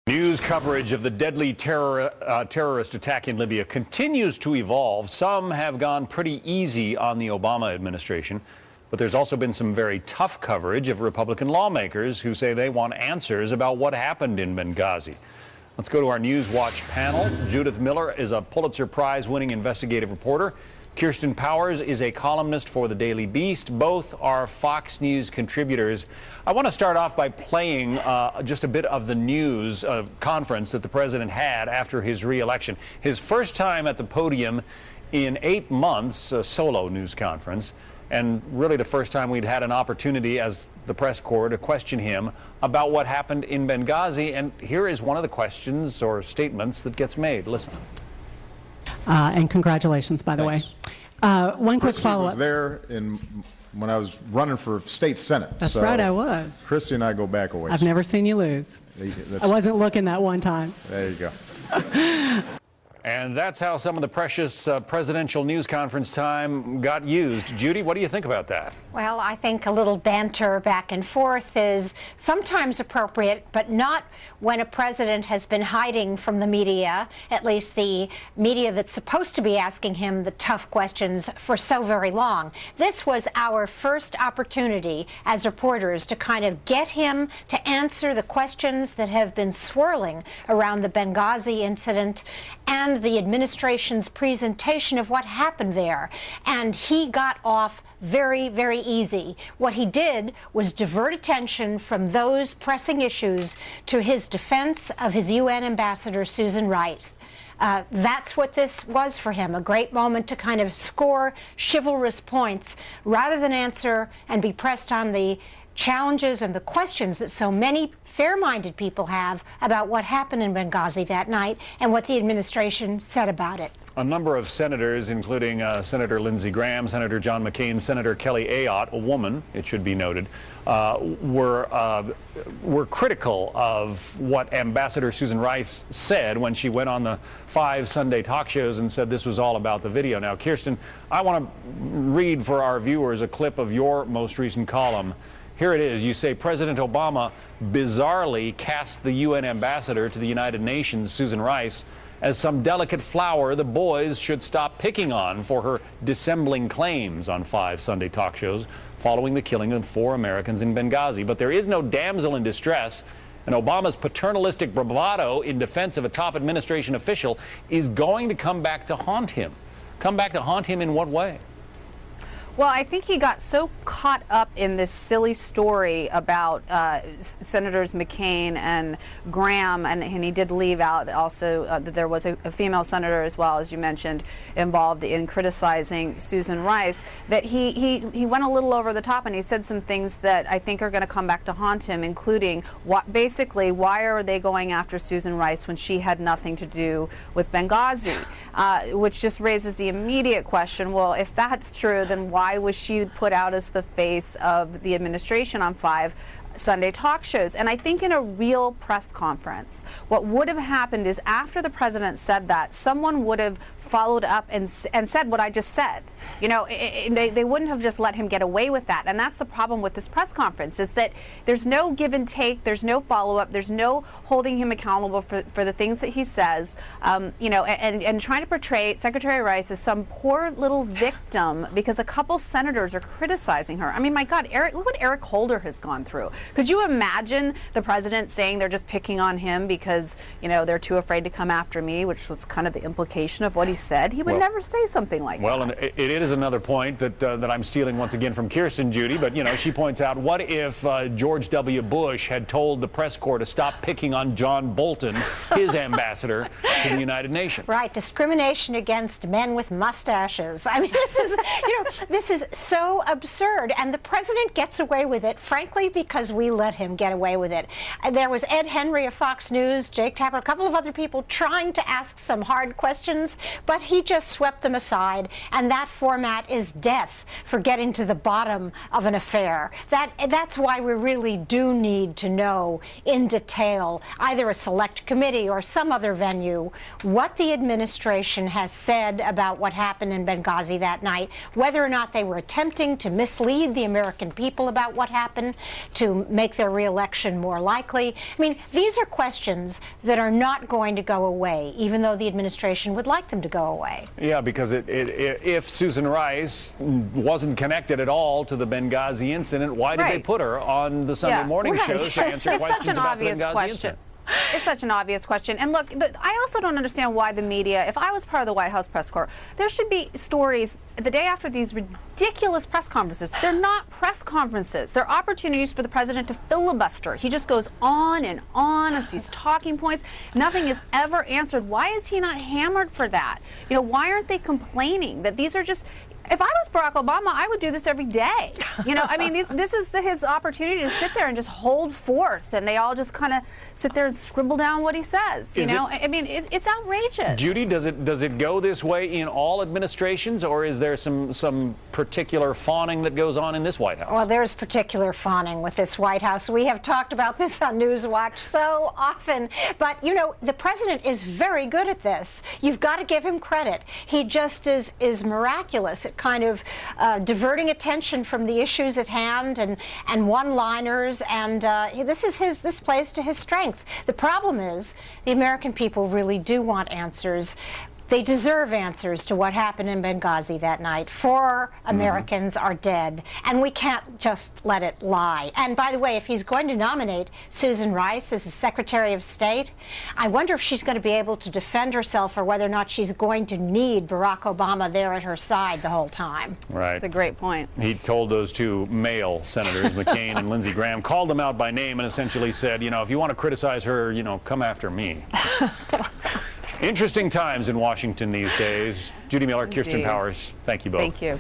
News coverage of the deadly terrorist attack in Libya continues to evolve. Some have gone pretty easy on the Obama administration, but there's also been some very tough coverage of Republican lawmakers who say they want answers about what happened in Benghazi. Let's go to our News Watch panel. Judith Miller is a Pulitzer Prize-winning investigative reporter. Kirsten Powers is a columnist for the Daily Beast. Both are Fox News contributors. I want to start off by playing just a bit of the news conference that the president had after his re-election. His first time at the podium in 8 months, a solo news conference, and really the first time we'd had an opportunity as the press corps to question him about what happened in Benghazi. And here is one of the questions or statements that gets made. Listen. And congratulations, by the way. One quick follow-up. Was there when I was running for state senate. That's right, I was. Christy and I go back a ways. I've never seen you lose. I wasn't looking that one time. There you go. And that's how some of the precious presidential news conference time got used. Judy, what do you think about that? Well, I think a little banter back and forth is sometimes appropriate, but not when a president has been hiding from the media, at least the media that's supposed to be asking him the tough questions, for so very long. This was our first opportunity as reporters to kind of get him to answer the questions that have been swirling around the Benghazi incident and the administration's presentation of what happened there. And he got off very, very easy. What he did was divert attention from those pressing issues to his defense of his UN ambassador, Susan Rice. That's what this was for him, a great moment to kind of score chivalrous points rather than answer and be pressed on the challenges and the questions that so many fair-minded people have about what happened in Benghazi that night and what the administration said about it. A number of senators, including Senator Lindsey Graham, Senator John McCain, Senator Kelly Ayotte, a woman, it should be noted, were critical of what Ambassador Susan Rice said when she went on the 5 Sunday talk shows and said this was all about the video. Now, Kirsten, I want to read for our viewers a clip of your most recent column. Here it is. You say President Obama bizarrely cast the UN ambassador to the United Nations, Susan Rice, as some delicate flower the boys should stop picking on for her dissembling claims on 5 Sunday talk shows following the killing of 4 Americans in Benghazi. But there is no damsel in distress, and Obama's paternalistic bravado in defense of a top administration official is going to come back to haunt him. Come back to haunt him in what way? Well, I think he got so caught up in this silly story about Senators McCain and Graham, and he did leave out also that there was a female senator as well, as you mentioned, involved in criticizing Susan Rice, that he went a little over the top and he said some things that I think are going to come back to haunt him, including basically why are they going after Susan Rice when she had nothing to do with Benghazi, which just raises the immediate question, well, if that's true, then why was she put out as the face of the administration on 5 Sunday talk shows? And I think in a real press conference, what would have happened is after the president said that, someone would have followed up and said what I just said. You know, they wouldn't have just let him get away with that. And that's the problem with this press conference, is that there's no give and take, there's no follow-up, there's no holding him accountable for the things that he says, you know, and trying to portray Secretary Rice as some poor little victim because a couple senators are criticizing her. I mean, my God, look what Eric Holder has gone through. Could you imagine the president saying they're just picking on him because, you know, they're too afraid to come after me, which was kind of the implication of what he said? He would never say something like that. Well, and it is another point that I'm stealing once again from Kirsten, Judy, but, you know, she points out, what if George W. Bush had told the press corps to stop picking on John Bolton, his ambassador to the United Nations? Right, discrimination against men with mustaches. I mean, this is, you know, this is so absurd, and the president gets away with it, frankly, because we let him get away with it. There was Ed Henry of Fox News, Jake Tapper, a couple of other people trying to ask some hard questions, but he just swept them aside, and that format is death for getting to the bottom of an affair. That's why we really do need to know in detail, either a select committee or some other venue, what the administration has said about what happened in Benghazi that night, whether or not they were attempting to mislead the American people about what happened, to will make their reelection more likely? I mean, these are questions that are not going to go away, even though the administration would like them to go away. Yeah, because if Susan Rice wasn't connected at all to the Benghazi incident, why did they put her on the Sunday morning shows to answer questions about the Benghazi incident? It's such an obvious question. And look, I also don't understand why the media, if I was part of the White House press corps, there should be stories the day after these ridiculous press conferences. They're not press conferences. They're opportunities for the president to filibuster. He just goes on and on with these talking points. Nothing is ever answered. Why is he not hammered for that? You know, why aren't they complaining that these are just... If I was Barack Obama, I would do this every day. You know, I mean, this is his opportunity to sit there and just hold forth, and they all just kind of sit there and scribble down what he says. You know, I mean, it's outrageous. Judy, does it go this way in all administrations, or is there some particular fawning that goes on in this White House? Well, there's particular fawning with this White House. We have talked about this on Newswatch so often, but you know, the president is very good at this. You've got to give him credit. He just is miraculous at kind of diverting attention from the issues at hand and one-liners, and this plays to his strength. The problem is the American people really do want answers. They deserve answers to what happened in Benghazi that night. 4 Americans are dead, and we can't just let it lie. And by the way, if he's going to nominate Susan Rice as the Secretary of State, I wonder if she's going to be able to defend herself, or whether or not she's going to need Barack Obama there at her side the whole time. Right. That's a great point. He told those 2 male senators, McCain and Lindsey Graham, called them out by name and essentially said, you know, if you want to criticize her, you know, come after me. Interesting times in Washington these days. Judy Miller, Kirsten Powers, thank you both. Thank you.